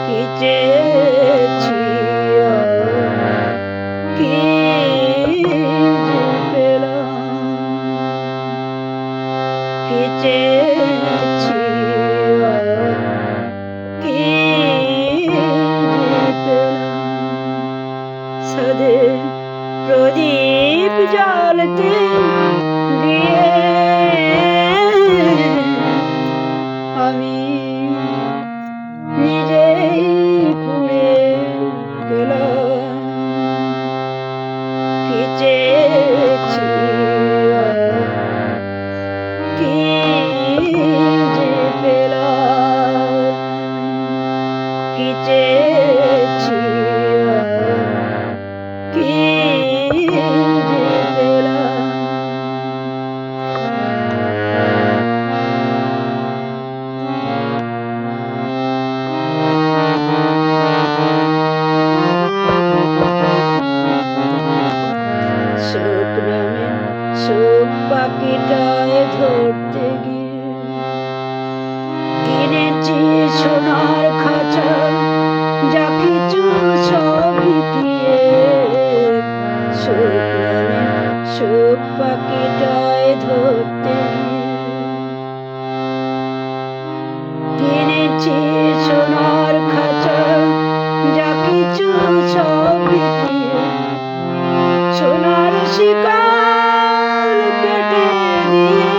কি চেয়েছি কি যে পেলাম, কি চেয়েছি কি যে পেলাম। সাধের প্রদীপ জ্বালতে গিয়ে আমি নিজেই পুড়ে গেলাম। কি চেয়েছি কি যে পেলাম, কি চেয়েছি কি যে পেলাম। সুখ নামে সুখ পাখিটায় ধরতে গিয়ে কিনেছি সোনার খাঁচা, যা কিছু সব বিকিয়ে। সুখ নামে সুখ পাখিটায় ধরতে গিয়ে কিনেছি সোনার খাঁচা, যা কিছু সব বিকিয়ে। সোনার শিকল কেটে দিয়ে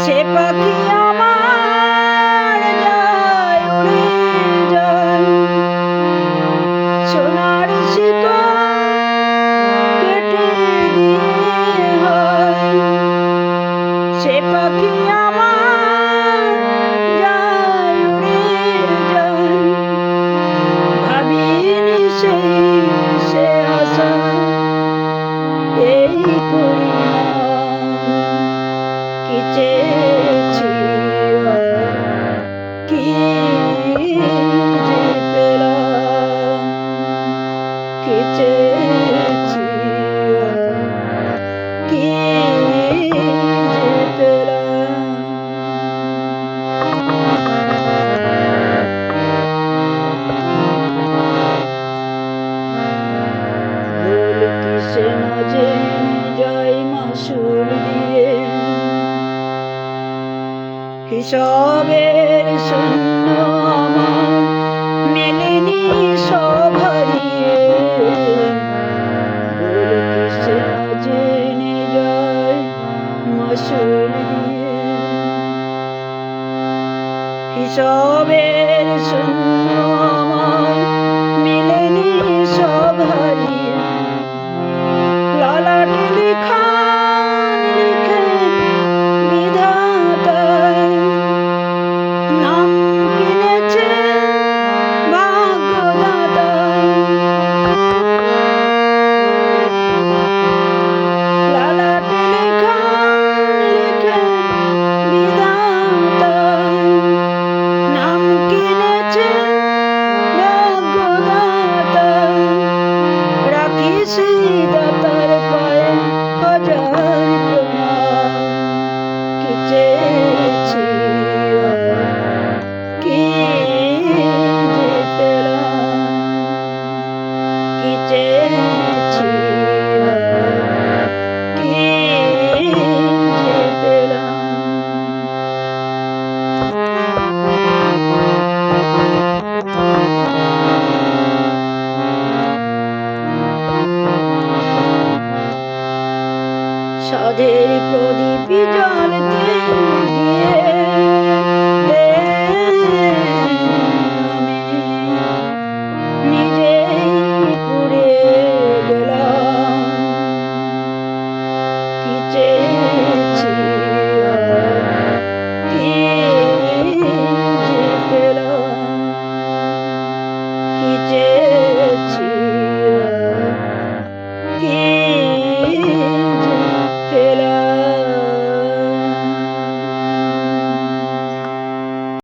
সে পাখি আমার যায় উড়ে যায়। সোনার শিকল কেটে দিয়ে সে পাখি আমার যায় উড়ে যায়। ভাবিনি সে আশা এই পরিণাম। কি চেয়েছি কি যে পেলাম, কি চেয়েছি কি যে পেলাম। ভুল কিসে না জেনে যাই মাসুল দিয়ে, হিসাবের শূন্য আমার মেলেনি সব হারিয়ে। ভুল কিসে না জেনে যাই মাসুল দিয়ে, হিসাবের শূন্য আমার মেলেনি সব হারিয়ে। লালাটে লেখা লিখে বিধাতায় নাম কিনেছে ভাগ্যদাতায়। লালাটে লেখা লিখে বিধাতায় নাম কিনেছে ভাগ্যদাতায়। রাখি সেই দাতার পায়ে হাজার প্রণাম। কি চেয়েছি কি যে পেলাম, কি চেয়েছি কি যে পেলাম। সাধের প্রদীপ